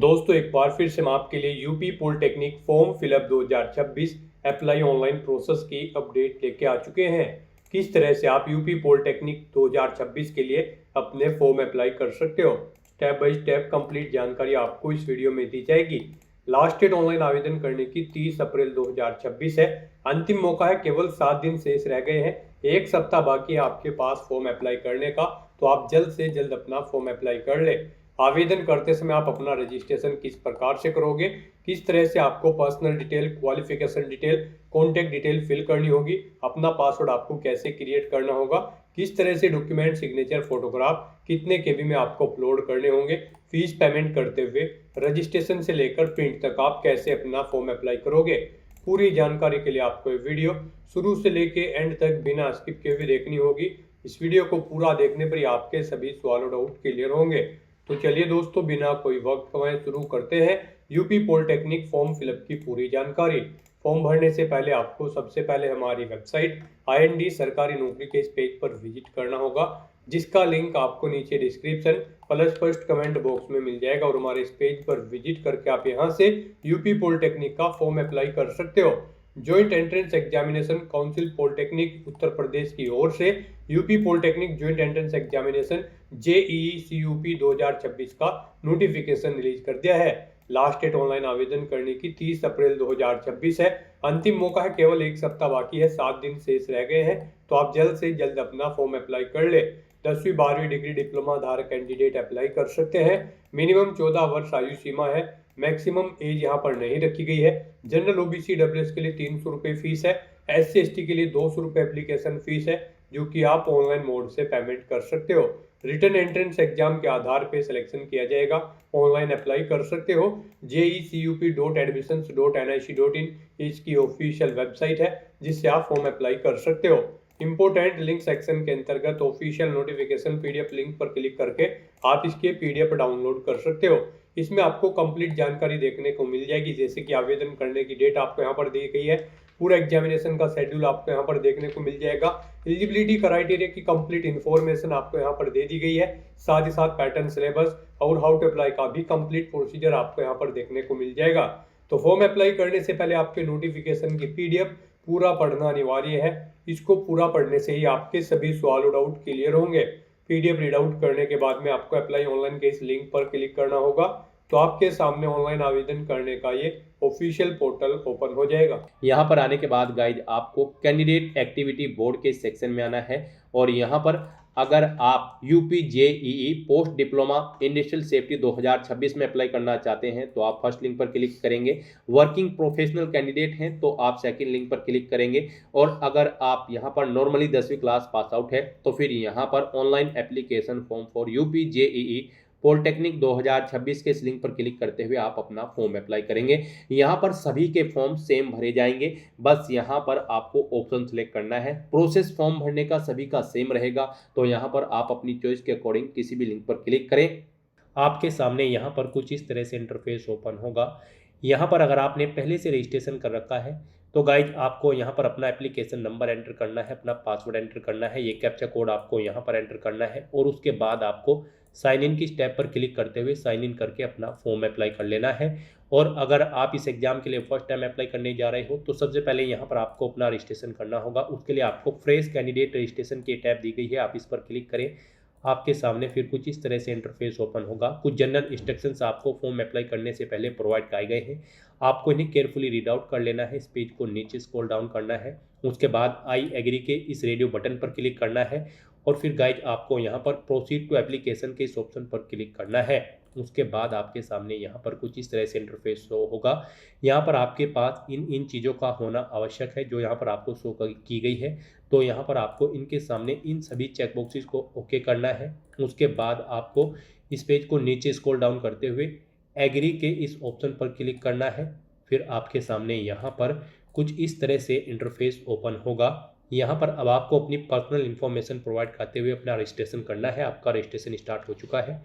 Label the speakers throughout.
Speaker 1: दोस्तों एक बार फिर से हम आपके लिए UP polytechnic form fill up 2026 apply online process की अपडेट लेके आ चुके हैं। किस तरह से आप यूपी पॉलिटेक्निक 2026 के लिए अपने फॉर्म अप्लाई कर सकते हो, स्टेप बाय स्टेप कंप्लीट जानकारी आपको इस वीडियो में दी जाएगी। लास्ट डेट ऑनलाइन आवेदन करने की 30 अप्रैल 2026 है। अंतिम मौका है, केवल 7 दिन शेष रह गए हैं। एक सप्ताह बाकी है आपके पास फॉर्म अप्लाई करने का, तो आप जल्द से जल्द अपना फॉर्म अप्लाई कर ले। आवेदन करते समय आप अपना रजिस्ट्रेशन किस प्रकार से करोगे, किस तरह से आपको personal detail, qualification detail, contact detail fill करनी होगी, अपना पासवर्ड आपको कैसे क्रिएट करना होगा, किस तरह से डॉक्यूमेंट, सिग्नेचर, फोटोग्राफ कितने केबी में आपको अपलोड करने होंगे, फीस पेमेंट करते हुए रजिस्ट्रेशन से लेकर प्रिंट तक आप कैसे अपना फॉर्म अप्लाई करोगे, पूरी जानकारी के लिए आपको ये वीडियो शुरू से लेके एंड तक बिना स्किप किए हुए देखनी होगी। इस वीडियो को पूरा देखने पर ही आपके सभी सवाल और डाउट क्लियर होंगे। तो चलिए दोस्तों, बिना कोई वक्त गवाए शुरू करते हैं यूपी पॉलिटेक्निक फॉर्म फिलअप की पूरी जानकारी। फॉर्म भरने से पहले आपको सबसे पहले हमारी वेबसाइट IND सरकारी नौकरी के इस पेज पर विजिट करना होगा, जिसका लिंक आपको नीचे description plus first comment box में मिल जाएगा। और हमारे इस पेज पर विजिट करके आप यहां से यूपी पॉलिटेक्निक का फॉर्म अप्लाई कर सकते हो। Joint entrance examination council polytechnic Uttar Pradesh की ओर से UP polytechnic joint entrance examination JEE CUP 2026 का नोटिफिकेशन रिलीज कर दिया है। लास्ट डेट ऑनलाइन आवेदन करने की 30 अप्रैल 2026 है। अंतिम मौका है, केवल एक सप्ताह बाकी है, 7 दिन शेष रह गए हैं, तो आप जल्द से जल्द अपना फॉर्म अप्लाई कर ले। 10वीं 12वीं डिग्री डिप्लोमा धारक कैंडिडेट अप्लाई कर सकते हैं। मिनिमम 14 वर्ष आयु सीमा है, मैक्सिमम एज यहाँ पर नहीं रखी गई है। जनरल OBC WS के लिए 300 रुपये फीस है। SC ST के लिए 200 रुपये एप्लीकेशन फीस है, जो कि आप ऑनलाइन मोड से पेमेंट कर सकते हो। रिटर्न एंट्रेंस एग्जाम के आधार पे सिलेक्शन किया जाएगा। ऑनलाइन अप्लाई कर सकते हो। JECUP.admissions.nic.in इसकी ऑफिशियल वेबसाइट है, जिससे आप फॉर्म अप्लाई कर सकते हो। इंपोर्टेंट लिंक सेक्शन के अंतर्गत ऑफिशियल नोटिफिकेशन PDF लिंक पर क्लिक करके आप इसके PDF डाउनलोड कर सकते हो। इसमें आपको कंप्लीट जानकारी देखने को मिल जाएगी, जैसे कि आवेदन करने की डेट आपको यहाँ पर दी गई है, पूरा एग्जामिनेशन का शेड्यूल आपको यहाँ पर देखने को मिल जाएगा, एलिजिबिलिटी क्राइटेरिया की कंप्लीट इन्फॉर्मेशन आपको यहाँ पर दे दी गई है, साथ ही साथ पैटर्न, सिलेबस और हाउ टू अप्लाई का भी कंप्लीट प्रोसीजर आपको यहाँ पर देखने को मिल जाएगा। तो फॉर्म अप्लाई करने से पहले आपके नोटिफिकेशन की PDF पूरा पढ़ना अनिवार्य है। इसको पूरा पढ़ने से ही आपके सभी सवाल और डाउट क्लियर होंगे। PDF रीड आउट करने के बाद में आपको अप्लाई ऑनलाइन के इस लिंक पर क्लिक करना होगा, तो आपके सामने ऑनलाइन आवेदन करने का ये ऑफिशियल पोर्टल ओपन हो जाएगा।
Speaker 2: यहाँ पर आने के बाद गाइज आपको कैंडिडेट एक्टिविटी बोर्ड के सेक्शन में आना है और यहाँ पर अगर आप UP JEE post diploma industrial safety 2026 में अप्लाई करना चाहते हैं तो आप फर्स्ट लिंक पर क्लिक करेंगे। वर्किंग प्रोफेशनल कैंडिडेट हैं तो आप सेकंड लिंक पर क्लिक करेंगे। और अगर आप यहाँ पर नॉर्मली 10वीं क्लास पास आउट है तो फिर यहाँ पर online application form for UP JEE polytechnic 2026 के इस लिंक पर क्लिक करते हुए आप अपना फॉर्म अप्लाई करेंगे। यहाँ पर सभी के फॉर्म सेम भरे जाएंगे, बस यहाँ पर आपको ऑप्शन सेलेक्ट करना है। प्रोसेस फॉर्म भरने का सभी का सेम रहेगा, तो यहाँ पर आप अपनी चॉइस के अकॉर्डिंग किसी भी लिंक पर क्लिक करें। आपके सामने यहाँ पर कुछ इस तरह से इंटरफेस ओपन होगा। यहाँ पर अगर आपने पहले से रजिस्ट्रेशन कर रखा है तो गाइज आपको यहाँ पर अपना एप्लीकेशन नंबर एंटर करना है, अपना पासवर्ड एंटर करना है, ये कैप्चा कोड आपको यहाँ पर एंटर करना है और उसके बाद आपको साइन इन की स्टेप पर क्लिक करते हुए साइन इन करके अपना फॉर्म अप्लाई कर लेना है। और अगर आप इस एग्जाम के लिए फर्स्ट टाइम अप्लाई करने जा रहे हो तो सबसे पहले यहाँ पर आपको अपना रजिस्ट्रेशन करना होगा। उसके लिए आपको फ्रेश कैंडिडेट रजिस्ट्रेशन की टैब दी गई है, आप इस पर क्लिक करें। आपके सामने फिर कुछ इस तरह से इंटरफेस ओपन होगा। कुछ जनरल इंस्ट्रक्शंस आपको फॉर्म अप्लाई करने से पहले प्रोवाइड किए गए हैं, आपको इन्हें केयरफुली रीड आउट कर लेना है। इस पेज को नीचे स्क्रॉल डाउन करना है, उसके बाद आई एग्री के इस रेडियो बटन पर क्लिक करना है और फिर गाइज आपको यहाँ पर प्रोसीड टू एप्लीकेशन के इस ऑप्शन पर क्लिक करना है। उसके बाद आपके सामने यहाँ पर कुछ इस तरह से इंटरफेस शो होगा। यहाँ पर आपके पास इन चीज़ों का होना आवश्यक है जो यहाँ पर आपको शो की गई है। तो यहाँ पर आपको इनके सामने इन सभी चेक बॉक्सेस को ओके करना है। उसके बाद आपको इस पेज को नीचे स्क्रॉल डाउन करते हुए एग्री के इस ऑप्शन पर क्लिक करना है। फिर आपके सामने यहाँ पर कुछ इस तरह से इंटरफेस ओपन होगा। यहाँ पर अब आपको अपनी पर्सनल इन्फॉर्मेशन प्रोवाइड करते हुए अपना रजिस्ट्रेशन करना है। आपका रजिस्ट्रेशन स्टार्ट हो चुका है।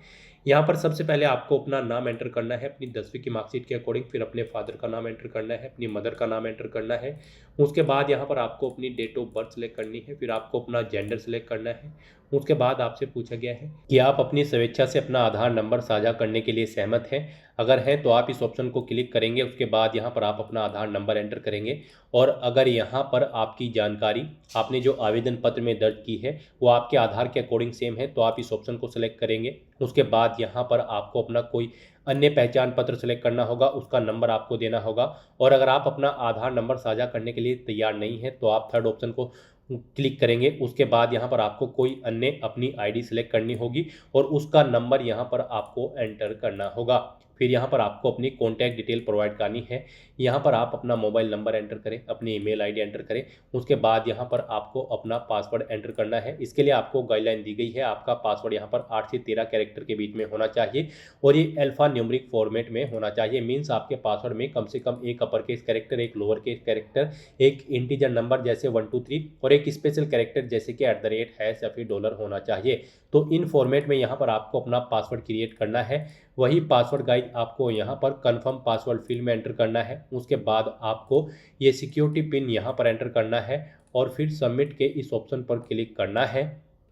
Speaker 2: यहाँ पर सबसे पहले आपको अपना नाम एंटर करना है अपनी 10वीं की मार्कशीट के अकॉर्डिंग, फिर अपने फादर का नाम एंटर करना है, अपनी मदर का नाम एंटर करना है। उसके बाद यहाँ पर आपको अपनी डेट ऑफ बर्थ सेलेक्ट करनी है, फिर आपको अपना जेंडर सेलेक्ट करना है। उसके बाद आपसे पूछा गया है कि आप अपनी स्वेच्छा से अपना आधार नंबर साझा करने के लिए सहमत हैं। अगर हैं तो आप इस ऑप्शन को क्लिक करेंगे। उसके बाद यहाँ पर आप अपना आधार नंबर एंटर करेंगे और अगर यहाँ पर आपकी जानकारी आपने जो आवेदन पत्र में दर्ज की है वो आपके आधार के अकॉर्डिंग सेम है तो आप इस ऑप्शन को सिलेक्ट करेंगे। उसके बाद यहाँ पर आपको अपना कोई अन्य पहचान पत्र सेलेक्ट करना होगा, उसका नंबर आपको देना होगा। और अगर आप अपना आधार नंबर साझा करने के लिए तैयार नहीं है तो आप थर्ड ऑप्शन को क्लिक करेंगे। उसके बाद यहाँ पर आपको कोई अन्य अपनी आईडी सेलेक्ट करनी होगी और उसका नंबर यहाँ पर आपको एंटर करना होगा। फिर यहाँ पर आपको अपनी कॉन्टैक्ट डिटेल प्रोवाइड करनी है। यहाँ पर आप अपना मोबाइल नंबर एंटर करें, अपनी ईमेल आईडी एंटर करें। उसके बाद यहाँ पर आपको अपना पासवर्ड एंटर करना है। इसके लिए आपको गाइडलाइन दी गई है, आपका पासवर्ड यहाँ पर 8 से 13 कैरेक्टर के बीच में होना चाहिए और ये अल्फा न्यूमेरिक फॉर्मेट में होना चाहिए। मीन्स आपके पासवर्ड में कम से कम एक अपर केस कैरेक्टर, एक लोअर केस कैरेक्टर, एक इंटीजर नंबर जैसे 1 2 3 और एक स्पेशल कैरेक्टर जैसे कि @ या फिर डॉलर होना चाहिए। तो इन फॉर्मेट में यहाँ पर आपको अपना पासवर्ड क्रिएट करना है। वही पासवर्ड गाइड आपको यहाँ पर कंफर्म पासवर्ड फील्ड में एंटर करना है। उसके बाद आपको ये सिक्योरिटी पिन यहाँ पर एंटर करना है और फिर सबमिट के इस ऑप्शन पर क्लिक करना है।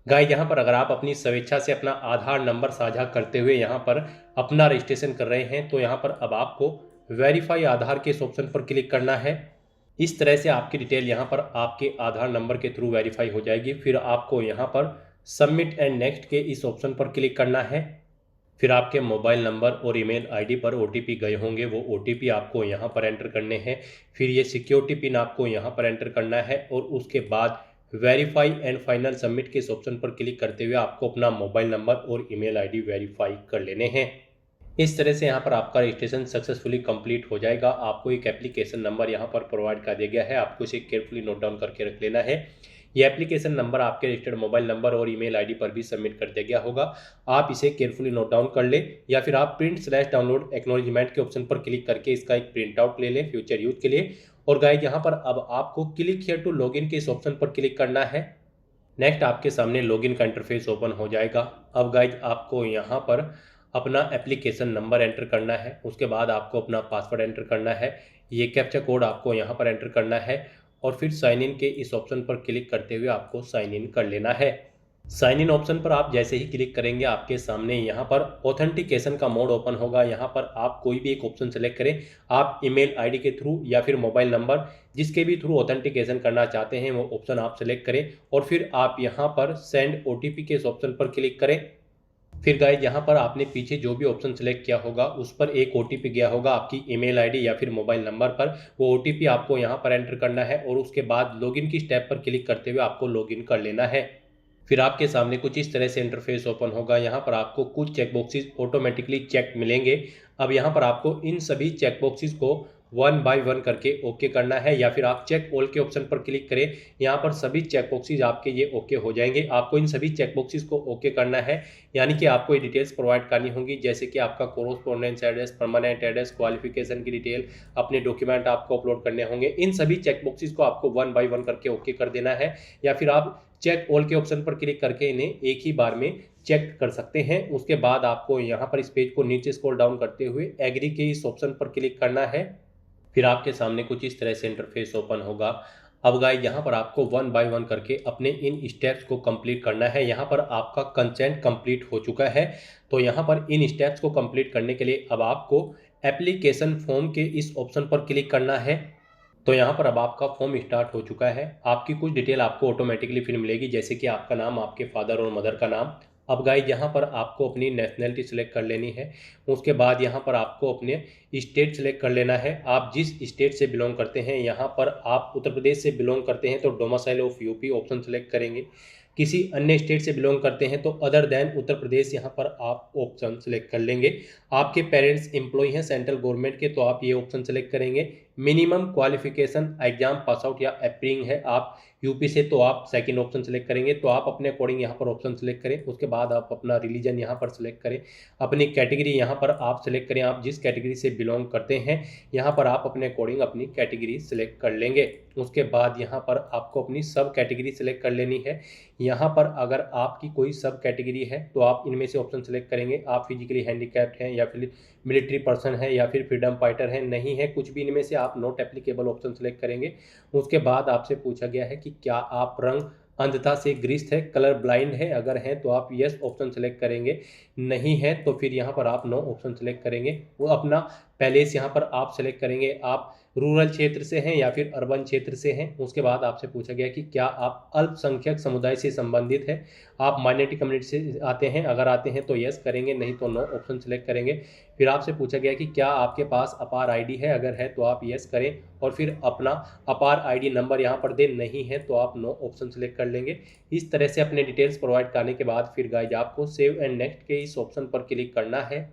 Speaker 2: गाइड यहाँ पर अगर आप अपनी स्वेच्छा से अपना आधार नंबर साझा करते हुए यहाँ पर अपना रजिस्ट्रेशन कर रहे हैं तो यहाँ पर अब आपको वेरीफाई आधार के इस ऑप्शन पर क्लिक करना है। इस तरह से आपकी डिटेल यहाँ पर आपके आधार नंबर के थ्रू वेरीफाई हो जाएगी। फिर आपको यहाँ पर सबमिट एंड नेक्स्ट के इस ऑप्शन पर क्लिक करना है। फिर आपके मोबाइल नंबर और ईमेल आईडी पर ओटीपी गए होंगे, वो ओटीपी आपको यहाँ पर एंटर करने हैं। फिर ये सिक्योरिटी पिन आपको यहाँ पर एंटर करना है और उसके बाद वेरीफाई एंड फाइनल सबमिट के इस ऑप्शन पर क्लिक करते हुए आपको अपना मोबाइल नंबर और ईमेल आईडी वेरीफाई कर लेने हैं। इस तरह से यहाँ पर आपका रजिस्ट्रेशन सक्सेसफुली कंप्लीट हो जाएगा। आपको एक एप्लीकेशन नंबर यहाँ पर प्रोवाइड कर दिया गया है, आपको इसे केयरफुली नोट डाउन करके रख लेना है। ये एप्लीकेशन नंबर आपके रजिस्टर्ड मोबाइल नंबर और ईमेल आईडी पर भी सबमिट कर दिया गया होगा। आप इसे केयरफुली नोट डाउन कर लें या फिर आप प्रिंट/डाउनलोड एक्नॉलेजमेंट के ऑप्शन पर क्लिक करके इसका एक प्रिंट आउट ले लें फ्यूचर यूज के लिए। और गाइस यहाँ पर अब आपको क्लिक हियर टू लॉगिन के इस ऑप्शन पर क्लिक करना है। नेक्स्ट आपके सामने लॉगिन का इंटरफेस ओपन हो जाएगा। अब गाइस आपको यहाँ पर अपना एप्लीकेशन नंबर एंटर करना है, उसके बाद आपको अपना पासवर्ड एंटर करना है। ये कैप्चा कोड आपको यहाँ पर एंटर करना है और फिर साइन इन के इस ऑप्शन पर क्लिक करते हुए आपको साइन इन कर लेना है। साइन इन ऑप्शन पर आप जैसे ही क्लिक करेंगे आपके सामने यहाँ पर ऑथेंटिकेशन का मोड ओपन होगा। यहाँ पर आप कोई भी एक ऑप्शन सेलेक्ट करें, आप ईमेल आईडी के थ्रू या फिर मोबाइल नंबर जिसके भी थ्रू ऑथेंटिकेशन करना चाहते हैं वो ऑप्शन आप सेलेक्ट करें और फिर आप यहाँ पर सेंड ओटीपी के इस ऑप्शन पर क्लिक करें। फिर गाइस यहाँ पर आपने पीछे जो भी ऑप्शन सेलेक्ट किया होगा उस पर एक ओटीपी गया होगा आपकी ईमेल आईडी या फिर मोबाइल नंबर पर, वो ओटीपी आपको यहाँ पर एंटर करना है और उसके बाद लॉगिन की स्टेप पर क्लिक करते हुए आपको लॉगिन कर लेना है। फिर आपके सामने कुछ इस तरह से इंटरफेस ओपन होगा। यहाँ पर आपको कुछ चेकबॉक्सेस ऑटोमेटिकली चेक मिलेंगे। अब यहाँ पर आपको इन सभी चेकबॉक्सेस को 1 बाय 1 करके ओके करना है या फिर आप चेक ऑल के ऑप्शन पर क्लिक करें। यहाँ पर सभी चेकबॉक्सेस आपके ये ओके हो जाएंगे। आपको इन सभी चेकबॉक्सेस को ओके करना है, यानी कि आपको ये डिटेल्स प्रोवाइड करनी होंगी जैसे कि आपका correspondence address, permanent address, qualification की डिटेल, अपने डॉक्यूमेंट आपको अपलोड करने होंगे। इन सभी चेकबॉक्सेस को आपको 1 बाय 1 करके ओके कर देना है या फिर आप चेक ऑल के ऑप्शन पर क्लिक करके इन्हें एक ही बार में चेक कर सकते हैं। उसके बाद आपको यहाँ पर इस पेज को नीचे स्क्रॉल डाउन करते हुए एग्री के इस ऑप्शन पर क्लिक करना है। फिर आपके सामने कुछ इस तरह से इंटरफेस ओपन होगा। अब गाइस यहाँ पर आपको 1 बाय 1 करके अपने इन स्टेप्स को कंप्लीट करना है। यहाँ पर आपका कंसेंट कंप्लीट हो चुका है। तो यहाँ पर इन स्टेप्स को कंप्लीट करने के लिए अब आपको एप्लीकेशन फॉर्म के इस ऑप्शन पर क्लिक करना है। तो यहाँ पर अब आपका फॉर्म स्टार्ट हो चुका है। आपकी कुछ डिटेल आपको ऑटोमेटिकली फिर मिलेगी जैसे कि आपका नाम, आपके फादर और मदर का नाम। अब गाइस यहाँ पर आपको अपनी नेशनैलिटी सेलेक्ट कर लेनी है। उसके बाद यहाँ पर आपको अपने स्टेट सेलेक्ट कर लेना है। आप जिस स्टेट से बिलोंग करते हैं, यहाँ पर आप उत्तर प्रदेश से बिलोंग करते हैं तो domicile of UP option select करेंगे। किसी अन्य स्टेट से बिलोंग करते हैं तो अदर देन उत्तर प्रदेश यहाँ पर आप ऑप्शन सेलेक्ट कर लेंगे। आपके पेरेंट्स एम्प्लॉय हैं सेंट्रल गवर्नमेंट के तो आप ये ऑप्शन सेलेक्ट करेंगे। Minimum qualification exam pass out या अपीयरिंग है आप यूपी से तो आप सेकंड ऑप्शन सेलेक्ट करेंगे। तो आप अपने अकॉर्डिंग यहाँ पर ऑप्शन सेलेक्ट करें। उसके बाद आप अपना रिलीजन यहाँ पर सेलेक्ट करें, अपनी कैटेगरी यहाँ पर आप सेलेक्ट करें। आप जिस कैटेगरी से बिलोंग करते हैं यहाँ पर आप अपने अकॉर्डिंग अपनी कैटेगरी सेलेक्ट कर लेंगे। उसके बाद यहाँ पर आपको अपनी सब कैटेगरी सेलेक्ट कर लेनी है। यहाँ पर अगर आपकी कोई सब कैटेगरी है तो आप इनमें से ऑप्शन सेलेक्ट करेंगे। आप फिजिकली हैंडीकैप्ड हैं या फिर मिलिट्री पर्सन है या फिर फ्रीडम फाइटर है, नहीं है कुछ भी इनमें से, आप नॉट एप्लीकेबल ऑप्शन सेलेक्ट करेंगे। उसके बाद आपसे पूछा गया है कि क्या आप रंग अंधता से ग्रस्त है, कलर ब्लाइंड है, अगर हैं तो आप यस ऑप्शन सेलेक्ट करेंगे, नहीं है तो फिर यहाँ पर आप नो ऑप्शन सेलेक्ट करेंगे। वो अपना पैलेस यहाँ पर आप सेलेक्ट करेंगे, आप रूरल क्षेत्र से हैं या फिर अर्बन क्षेत्र से हैं। उसके बाद आपसे पूछा गया कि क्या आप अल्पसंख्यक समुदाय से संबंधित है, आप माइनॉरिटी कम्युनिटी से आते हैं, अगर आते हैं तो यस करेंगे, नहीं तो नो ऑप्शन सेलेक्ट करेंगे। फिर आपसे पूछा गया कि क्या आपके पास अपार आईडी है, अगर है तो आप यस करें और फिर अपना अपार आईडी नंबर यहाँ पर दें, नहीं है तो आप नो ऑप्शन सेलेक्ट कर लेंगे। इस तरह से अपने डिटेल्स प्रोवाइड करने के बाद फिर गाइज आपको सेव एंड नेक्स्ट के इस ऑप्शन पर क्लिक करना है।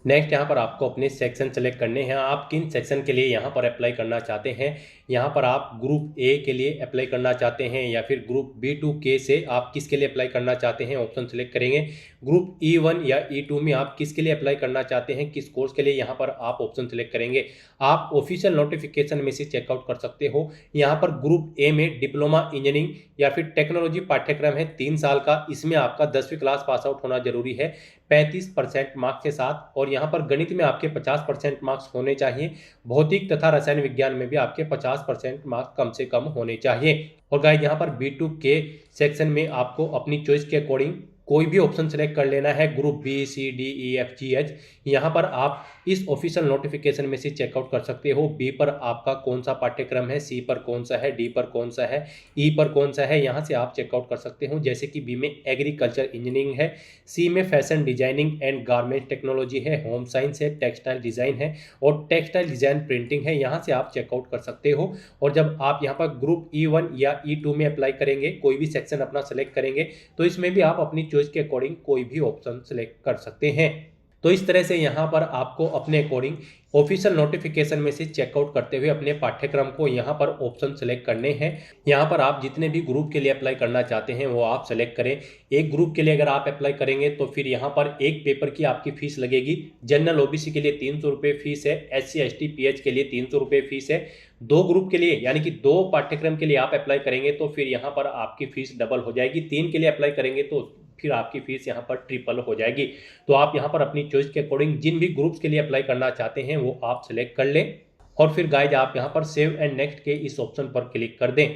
Speaker 2: नेक्स्ट यहाँ पर आपको अपने सेक्शन सेलेक्ट करने हैं, आप किन सेक्शन के लिए यहाँ पर अप्लाई करना चाहते हैं। यहाँ पर आप ग्रुप ए के लिए अप्लाई करना चाहते हैं या फिर ग्रुप B2K से आप किसके लिए अप्लाई करना चाहते हैं, ऑप्शन सेलेक्ट करेंगे। ग्रुप E1 या E2 में आप किसके लिए अप्लाई करना चाहते हैं, किस कोर्स के लिए, यहाँ पर आप ऑप्शन सेलेक्ट करेंगे। आप ऑफिशियल नोटिफिकेशन में से चेकआउट कर सकते हो। यहाँ पर ग्रुप ए में डिप्लोमा इंजीनियरिंग या फिर टेक्नोलॉजी पाठ्यक्रम है 3 साल का, इसमें आपका 10वीं क्लास पास आउट होना जरूरी है 35% मार्क्स के साथ, और यहाँ पर गणित में आपके 50% मार्क्स होने चाहिए। भौतिक तथा रसायन विज्ञान में भी आपके 50% मार्क्स कम से कम होने चाहिए। और गाइस यहाँ पर B2K सेक्शन में आपको अपनी चॉइस के अकॉर्डिंग कोई भी ऑप्शन सेलेक्ट कर लेना है, group B, C, D, E, F, G, H। यहाँ पर आप इस ऑफिशियल नोटिफिकेशन में से चेकआउट कर सकते हो। B पर आपका कौन सा पाठ्यक्रम है, C पर कौन सा है, D पर कौन सा है, E पर कौन सा है, यहाँ से आप चेकआउट कर सकते हो। जैसे कि B में एग्रीकल्चर इंजीनियरिंग है, C में fashion designing and garment technology है, होम साइंस है, टेक्सटाइल डिजाइन है और टेक्सटाइल डिजाइन प्रिंटिंग है, यहाँ से आप चेकआउट कर सकते हो। और जब आप यहाँ पर ग्रुप E1 या E2 में अप्लाई करेंगे, कोई भी सेक्शन अपना सेलेक्ट करेंगे, तो इसमें भी आप अपनी चॉइस के अकॉर्डिंग कोई भी ऑप्शन सेलेक्ट कर सकते हैं। तो इस तरह से यहाँ पर आपको अपने अकॉर्डिंग ऑफिशियल नोटिफिकेशन में से चेकआउट करते हुए अपने पाठ्यक्रम को यहाँ पर ऑप्शन सेलेक्ट करने हैं। यहाँ पर आप जितने भी ग्रुप के लिए अप्लाई करना चाहते हैं वो आप सेलेक्ट करें। एक ग्रुप के लिए अगर आप अप्लाई करेंगे तो फिर यहाँ पर एक पेपर की आपकी फीस लगेगी। जनरल OBC के लिए 300 रुपये फीस है, SC ST PH के लिए 300 रुपये फीस है। 2 ग्रुप के लिए यानी कि 2 पाठ्यक्रम के लिए आप अप्लाई करेंगे तो फिर यहाँ पर आपकी फीस डबल हो जाएगी। 3 के लिए अप्लाई करेंगे तो फिर आपकी फीस यहाँ पर ट्रिपल हो जाएगी। तो आप यहाँ पर अपनी चॉइस के अकॉर्डिंग जिन भी ग्रुप्स के लिए अप्लाई करना चाहते हैं वो आप सेलेक्ट कर लें और फिर गाइज आप यहाँ पर सेव एंड नेक्स्ट के इस ऑप्शन पर क्लिक कर दें।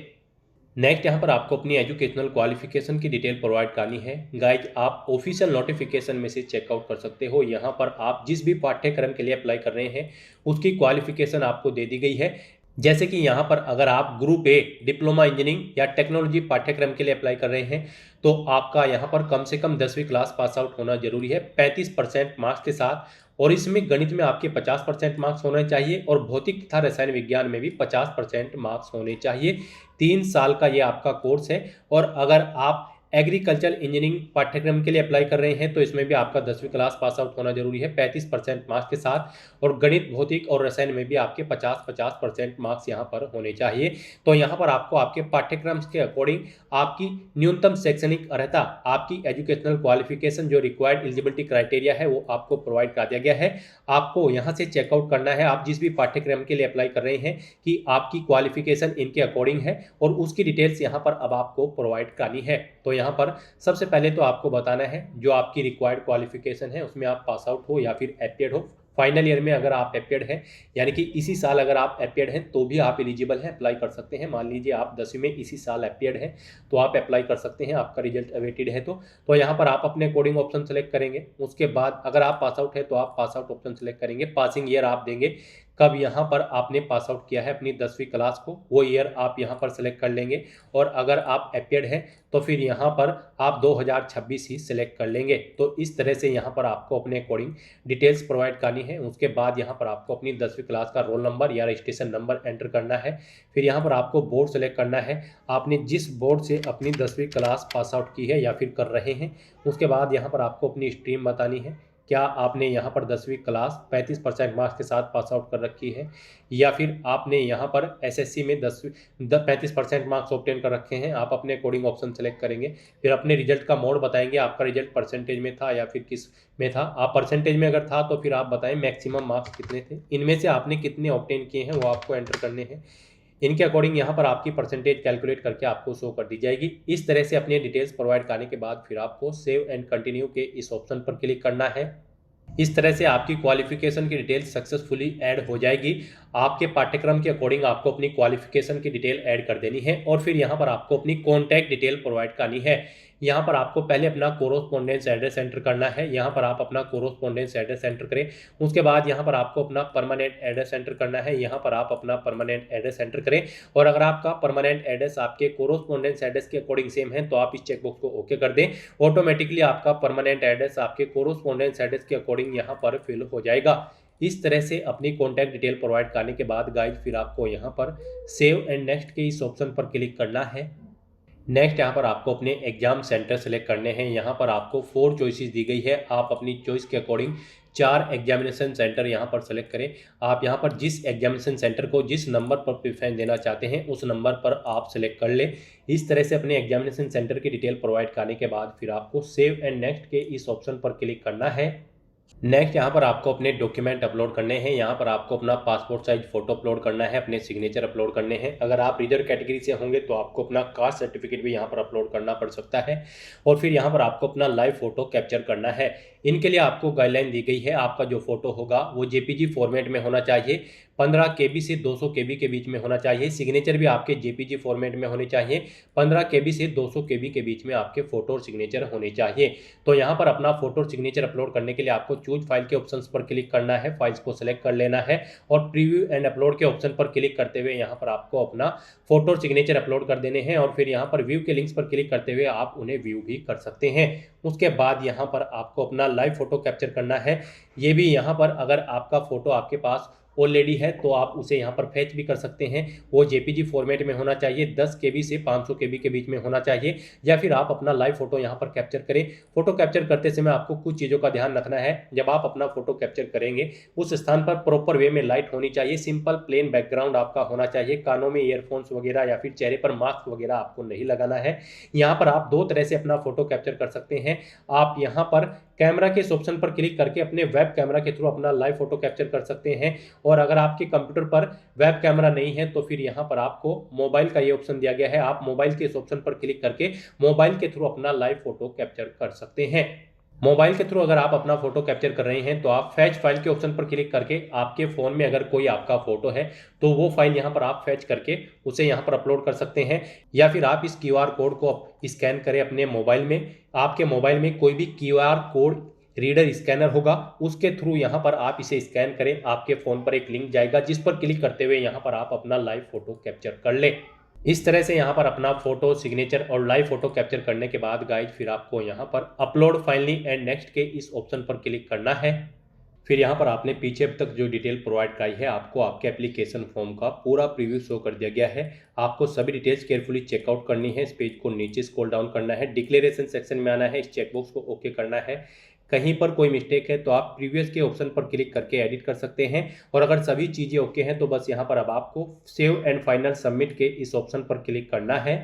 Speaker 2: नेक्स्ट यहाँ पर आपको अपनी एजुकेशनल क्वालिफिकेशन की डिटेल प्रोवाइड करनी है। गाइज आप ऑफिशियल नोटिफिकेशन में से चेकआउट कर सकते हो। यहाँ पर आप जिस भी पाठ्यक्रम के लिए अप्लाई कर रहे हैं उसकी क्वालिफिकेशन आपको दे दी गई है। जैसे कि यहाँ पर अगर आप ग्रुप ए डिप्लोमा इंजीनियरिंग या टेक्नोलॉजी पाठ्यक्रम के लिए अप्लाई कर रहे हैं तो आपका यहाँ पर कम से कम 10वीं क्लास पास आउट होना जरूरी है 35% मार्क्स के साथ, और इसमें गणित में आपके 50% मार्क्स होने चाहिए और भौतिक तथा रसायन विज्ञान में भी 50% मार्क्स होने चाहिए। 3 साल का ये आपका कोर्स है। और अगर आप एग्रीकल्चर इंजीनियरिंग पाठ्यक्रम के लिए अप्लाई कर रहे हैं तो इसमें भी आपका 10वीं क्लास पास आउट होना जरूरी है 35% मार्क्स के साथ, और गणित भौतिक और रसायन में भी आपके 50% मार्क्स यहाँ पर होने चाहिए। तो यहाँ पर आपको आपके पाठ्यक्रम के अकॉर्डिंग आपकी न्यूनतम शैक्षणिक अर्हता, आपकी एजुकेशनल क्वालिफिकेशन जो रिक्वायर्ड एलिजिबिलिटी क्राइटेरिया है वो आपको प्रोवाइड कर दिया गया है। आपको यहाँ से चेकआउट करना है आप जिस भी पाठ्यक्रम के लिए अप्लाई कर रहे हैं कि आपकी क्वालिफिकेशन इनके अकॉर्डिंग है और उसकी डिटेल्स यहाँ पर अब आपको प्रोवाइड करनी है। तो यहाँ पर सबसे पहले तो आपको बताना है जो आपकी रिक्वायर्ड क्वालिफिकेशन है उसमें आप पास आउट हो या फिर एपियर्ड हो। फाइनल ईयर में अगर आप एपियर्ड हैं यानी कि इसी साल अगर आप एपियर्ड हैं तो भी आप एलिजिबल हैं, अप्लाई कर सकते हैं। मान लीजिए आप 10वीं में इसी साल एपियर्ड हैं तो आप अप्लाई कर सकते हैं, आपका रिजल्ट अवेटेड है तो यहाँ पर आप अपने कोडिंग ऑप्शन सेलेक्ट करेंगे। उसके बाद अगर आप पास आउट है तो आप पास आउट ऑप्शन सेलेक्ट करेंगे। पासिंग ईयर आप देंगे कब यहाँ पर आपने पास आउट किया है अपनी 10वीं क्लास को, वो ईयर आप यहाँ पर सेलेक्ट कर लेंगे। और अगर आप एपियर्ड हैं तो फिर यहाँ पर आप 2026 ही सिलेक्ट कर लेंगे। तो इस तरह से यहाँ पर आपको अपने अकॉर्डिंग डिटेल्स प्रोवाइड करनी है। उसके बाद यहाँ पर आपको अपनी 10वीं क्लास का रोल नंबर या रजिस्ट्रेशन नंबर एंटर करना है। फिर यहाँ पर आपको बोर्ड सेलेक्ट करना है, आपने जिस बोर्ड से अपनी 10वीं क्लास पास आउट की है या फिर कर रहे हैं। उसके बाद यहाँ पर आपको अपनी स्ट्रीम बतानी है, क्या आपने यहाँ पर 10वीं क्लास 35% मार्क्स के साथ पास आउट कर रखी है या फिर आपने यहाँ पर SSC में 35% मार्क्स ऑब्टेन कर रखे हैं। आप अपने कोडिंग ऑप्शन सेलेक्ट करेंगे। फिर अपने रिजल्ट का मोड बताएंगे, आपका रिजल्ट परसेंटेज में था या फिर किस में था। आप परसेंटेज में अगर था तो फिर आप बताएं मैक्सिमम मार्क्स कितने थे, इनमें से आपने कितने ऑब्टेन किए हैं वो आपको एंटर करने हैं। इनके अकॉर्डिंग यहाँ पर आपकी परसेंटेज कैलकुलेट करके आपको शो कर दी जाएगी। इस तरह से अपनी डिटेल्स प्रोवाइड करने के बाद फिर आपको सेव एंड कंटिन्यू के इस ऑप्शन पर क्लिक करना है। इस तरह से आपकी क्वालिफिकेशन की डिटेल सक्सेसफुली ऐड हो जाएगी। आपके पाठ्यक्रम के अकॉर्डिंग आपको अपनी क्वालिफिकेशन की डिटेल ऐड कर देनी है और फिर यहाँ पर आपको अपनी कॉन्टैक्ट डिटेल प्रोवाइड करनी है। यहाँ पर आपको पहले अपना कोरोस्पोंडेंस एड्रेस एंटर करना है। यहाँ पर आप अपना कोरोस्पोंडेंस एड्रेस एंटर करें। उसके बाद यहाँ पर आपको अपना परमानेंट एड्रेस एंटर करना है। यहाँ पर आप अपना परमानेंट एड्रेस एंटर करें और अगर आपका परमानेंट एड्रेस आपके कोरोस्पोंडेंस एड्रेस के अकॉर्डिंग सेम है तो आप इस चेकबॉक्स को ओके कर दें। ऑटोमेटिकली आपका परमानेंट एड्रेस आपके कोरोस्पोंडेंस एड्रेस के अकॉर्डिंग यहाँ पर फिल हो जाएगा। इस तरह से अपनी कॉन्टैक्ट डिटेल प्रोवाइड करने के बाद गाइज फिर आपको यहाँ पर सेव एंड नेक्स्ट के इस ऑप्शन पर क्लिक करना है। नेक्स्ट यहाँ पर आपको अपने एग्जाम सेंटर सेलेक्ट करने हैं। यहाँ पर आपको 4 चॉइसेस दी गई है। आप अपनी चॉइस के अकॉर्डिंग 4 एग्जामिनेशन सेंटर यहाँ पर सेलेक्ट करें। आप यहाँ पर जिस एग्जामिनेशन सेंटर को जिस नंबर पर प्रेफरेंस देना चाहते हैं उस नंबर पर आप सेलेक्ट कर लें। इस तरह से अपने एग्जामिनेशन सेंटर की डिटेल प्रोवाइड करने के बाद फिर आपको सेव एंड नेक्स्ट के इस ऑप्शन पर क्लिक करना है। नेक्स्ट यहाँ पर आपको अपने डॉक्यूमेंट अपलोड करने हैं। यहाँ पर आपको अपना पासपोर्ट साइज फोटो अपलोड करना है, अपने सिग्नेचर अपलोड करने हैं। अगर आप रिजर्व कैटेगरी से होंगे तो आपको अपना कास्ट सर्टिफिकेट भी यहाँ पर अपलोड करना पड़ सकता है और फिर यहाँ पर आपको अपना लाइव फोटो कैप्चर करना है। इनके लिए आपको गाइडलाइन दी गई है। आपका जो फोटो होगा वो जेपीजी फॉर्मेट में होना चाहिए, 15 KB से 200 KB के बीच में होना चाहिए। सिग्नेचर भी आपके जेपीजी फॉर्मेट में होने चाहिए, 15 KB से 200 KB के बीच में आपके फोटो और सिग्नेचर होने चाहिए। तो यहाँ पर अपना फोटो और सिग्नेचर अपलोड करने के लिए आपको चूज फाइल के ऑप्शन पर क्लिक करना है, फाइल्स को सिलेक्ट कर लेना है और प्रीव्यू एंड अपलोड के ऑप्शन पर क्लिक करते हुए यहाँ पर आपको अपना फोटो और सिग्नेचर अपलोड कर देने हैं और फिर यहाँ पर व्यू के लिंक्स पर क्लिक करते हुए आप उन्हें व्यू भी कर सकते हैं। उसके बाद यहाँ पर आपको अपना लाइव फोटो कैप्चर करना है। ये भी यहाँ पर अगर आपका फोटो आपके पास ऑलरेडी है तो आप उसे यहाँ पर फैच भी कर सकते हैं। वो जेपीजी फॉर्मेट में होना चाहिए, 10 KB से 500 KB के बीच में होना चाहिए, या फिर आप अपना लाइव फोटो यहाँ पर कैप्चर करें। फोटो कैप्चर करते समय आपको कुछ चीज़ों का ध्यान रखना है। जब आप अपना फोटो कैप्चर करेंगे उस स्थान पर प्रॉपर वे में लाइट होनी चाहिए, सिंपल प्लेन बैकग्राउंड आपका होना चाहिए, कानों में ईयरफोन्स वगैरह या फिर चेहरे पर मास्क वगैरह आपको नहीं लगाना है। यहाँ पर आप 2 तरह से अपना फोटो कैप्चर कर सकते हैं। आप यहाँ पर कैमरा के इस ऑप्शन पर क्लिक करके अपने वेब कैमरा के थ्रू अपना लाइव फोटो कैप्चर कर सकते हैं और अगर आपके कंप्यूटर पर वेब कैमरा नहीं है तो फिर यहाँ पर आपको मोबाइल का ये ऑप्शन दिया गया है। आप मोबाइल के इस ऑप्शन पर क्लिक करके मोबाइल के थ्रू अपना लाइव फोटो कैप्चर कर सकते हैं। मोबाइल के थ्रू अगर आप अपना फोटो कैप्चर कर रहे हैं तो आप फैच फाइल के ऑप्शन पर क्लिक करके आपके फ़ोन में अगर कोई आपका फोटो है तो वो फाइल यहाँ पर आप फैच करके उसे यहाँ पर अपलोड कर सकते हैं, या फिर आप इस QR कोड को स्कैन करें अपने मोबाइल में। आपके मोबाइल में कोई भी QR कोड रीडर स्कैनर होगा, उसके थ्रू यहाँ पर आप इसे स्कैन करें। आपके फ़ोन पर एक लिंक जाएगा जिस पर क्लिक करते हुए यहाँ पर आप अपना लाइव फोटो कैप्चर कर लें। इस तरह से यहाँ पर अपना फोटो, सिग्नेचर और लाइव फोटो कैप्चर करने के बाद गाइज फिर आपको यहाँ पर अपलोड फाइनली एंड नेक्स्ट के इस ऑप्शन पर क्लिक करना है। फिर यहाँ पर आपने पीछे अब तक जो डिटेल प्रोवाइड कराई है आपको आपके एप्लीकेशन फॉर्म का पूरा प्रीव्यू शो कर दिया गया है। आपको सभी डिटेल्स केयरफुली चेकआउट करनी है। इस पेज को नीचे स्क्रॉल डाउन करना है, डिक्लेरेशन सेक्शन में आना है, इस चेकबॉक्स को ओके करना है। कहीं पर कोई मिस्टेक है तो आप प्रीवियस के ऑप्शन पर क्लिक करके एडिट कर सकते हैं और अगर सभी चीज़ें ओके हैं तो बस यहाँ पर अब आपको सेव एंड फाइनल सबमिट के इस ऑप्शन पर क्लिक करना है।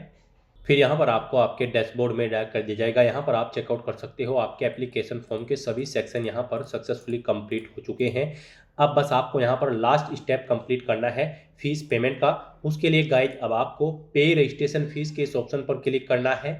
Speaker 2: फिर यहाँ पर आपको आपके डैशबोर्ड में डायरेक्ट कर दिया जाएगा। यहाँ पर आप चेकआउट कर सकते हो आपके एप्लीकेशन फॉर्म के सभी सेक्शन यहाँ पर सक्सेसफुली कंप्लीट हो चुके हैं। अब बस आपको यहाँ पर लास्ट स्टेप कंप्लीट करना है फीस पेमेंट का। उसके लिए गाइज अब आपको पे रजिस्ट्रेशन फीस के इस ऑप्शन पर क्लिक करना है।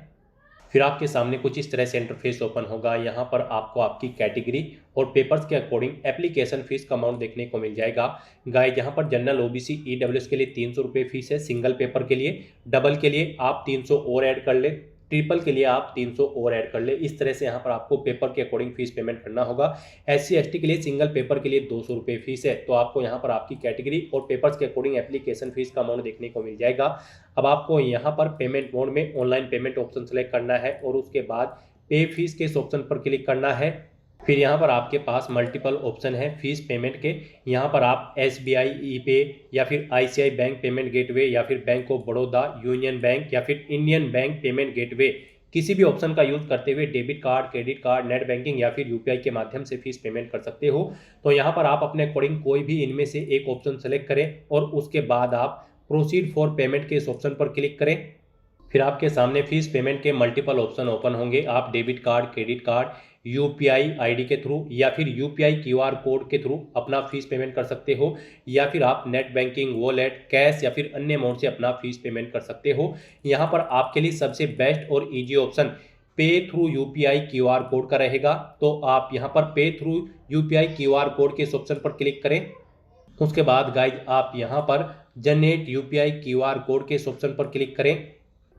Speaker 2: फिर आपके सामने कुछ इस तरह से इंटरफेस ओपन होगा। यहाँ पर आपको आपकी कैटेगरी और पेपर्स के अकॉर्डिंग एप्लीकेशन फीस का अमाउंट देखने को मिल जाएगा। गाइस यहाँ पर जनरल OBC EWS के लिए 300 रुपये फीस है सिंगल पेपर के लिए, डबल के लिए आप 300 और ऐड कर ले, ट्रिपल के लिए आप 300 और ऐड कर ले। इस तरह से यहाँ पर आपको पेपर के अकॉर्डिंग फीस पेमेंट करना होगा। SC ST के लिए सिंगल पेपर के लिए 200 रुपये फीस है। तो आपको यहाँ पर आपकी कैटेगरी और पेपर्स के अकॉर्डिंग एप्लीकेशन फीस का अमाउंट देखने को मिल जाएगा। अब आपको यहाँ पर पेमेंट मोड में ऑनलाइन पेमेंट ऑप्शन सेलेक्ट करना है और उसके बाद पे फीस के इस ऑप्शन पर क्लिक करना है। फिर यहाँ पर आपके पास मल्टीपल ऑप्शन है फीस पेमेंट के। यहाँ पर आप SBI E-Pay या फिर ICI बैंक पेमेंट गेटवे या फिर bank of Baroda, union bank या फिर इंडियन बैंक पेमेंट गेटवे, किसी भी ऑप्शन का यूज़ करते हुए debit card, credit card, net banking या फिर UPI के माध्यम से फीस पेमेंट कर सकते हो। तो यहाँ पर आप अपने अकॉर्डिंग कोई भी इनमें से एक ऑप्शन सेलेक्ट करें और उसके बाद आप प्रोसीड फॉर पेमेंट के इस ऑप्शन पर क्लिक करें। फिर आपके सामने फीस पेमेंट के मल्टीपल ऑप्शन ओपन होंगे। आप debit card, credit card UPI ID के थ्रू या फिर यूपीआई क्यूआर कोड के थ्रू अपना फीस पेमेंट कर सकते हो, या फिर आप नेट बैंकिंग, वॉलेट, कैश या फिर अन्य अमाउंट से अपना फीस पेमेंट कर सकते हो। यहाँ पर आपके लिए सबसे बेस्ट और ईजी ऑप्शन पे थ्रू यूपीआई क्यूआर कोड का रहेगा। तो आप यहाँ पर पे थ्रू यूपीआई क्यूआर कोड के इस ऑप्शन पर क्लिक करें। उसके बाद गाइज आप यहाँ पर जनरेट यूपीआई क्यूआर कोड के इस ऑप्शन पर क्लिक करें।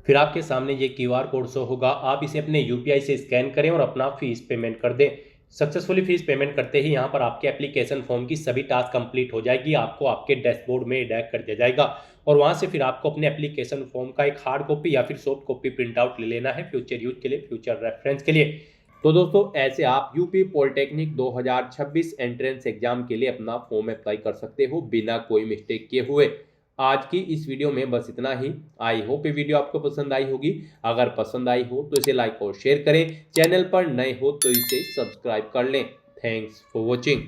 Speaker 2: फिर आपके सामने ये क्यूआर कोड शो होगा, आप इसे अपने यूपीआई से स्कैन करें और अपना फीस पेमेंट कर दें। सक्सेसफुली फीस पेमेंट करते ही यहाँ पर आपके एप्लीकेशन फॉर्म की सभी टास्क कंप्लीट हो जाएगी, आपको आपके डैशबोर्ड में डायरेक्ट कर दिया जाएगा और वहाँ से फिर आपको अपने एप्लीकेशन फॉर्म का एक हार्ड कॉपी या फिर सॉफ्ट कॉपी प्रिंट आउट ले लेना है फ्यूचर यूज के लिए, फ्यूचर रेफरेंस के लिए। तो दोस्तों ऐसे आप यूपी पॉलिटेक्निक 2026 एंट्रेंस एग्जाम के लिए अपना फॉर्म अप्लाई कर सकते हो बिना कोई मिस्टेक किए हुए। आज की इस वीडियो में बस इतना ही। आई होप ये वीडियो आपको पसंद आई होगी। अगर पसंद आई हो तो इसे लाइक और शेयर करें, चैनल पर नए हो तो इसे सब्सक्राइब कर लें। Thanks for watching.